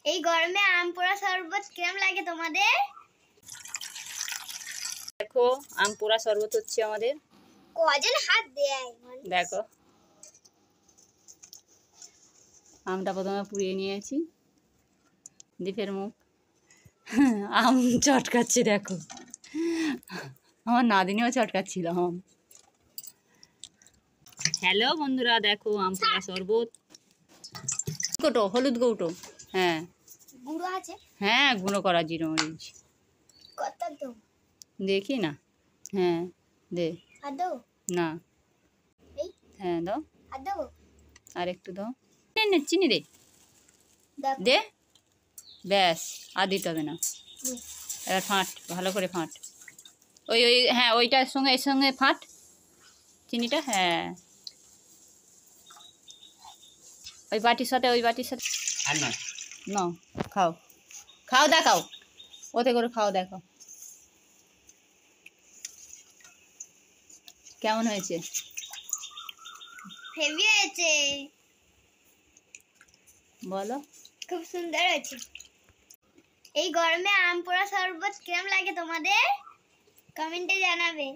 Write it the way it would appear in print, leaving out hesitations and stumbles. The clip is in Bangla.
এই গরমে আম পোড়া শরবত কেমন লাগে তোমাদের? দেখো আম পোড়া শরবত হচ্ছে আমাদের। কজন হাত দেয় দেখো আমটা প্রথমে পুড়িয়ে নিয়েছি, দীপের মুখ আম চটকাচ্ছে। দেখো আমার নাদিনীও চটকাচ্ছিল আম। হ্যালো বন্ধুরা, দেখো আম পোড়া শরবত। কৌটো হলুদ কৌটো, হ্যাঁ গুঁড়ো আছে? হ্যাঁ গুঁড়ো করা জিরে মরিচ। কত তো দেখি না, হ্যাঁ দে। আর দেবো? না, এই হ্যাঁ দাও, আর দেবো? আর একটু দাও। নে চিনি দে, দেখো দে, ব্যাস আর দিতে হবে না। নে। এবার ফাট, ভালো করে ফাট। ওই ওই হ্যাঁ ওইটার সঙ্গে এর সঙ্গে ফাট চিনিটা, হ্যাঁ ওই বাটির সাথে, ওই বাটির সাথে। না খাও, খাও দেখাও, ওতে করে খাও, দেখো কেমন হয়েছে। হেভি হয়েছে, বলো। খুব সুন্দর হয়েছে। এই গরমে আম পোড়া শরবত কেমন লাগে তোমাদের? কমেন্টে জানাবে।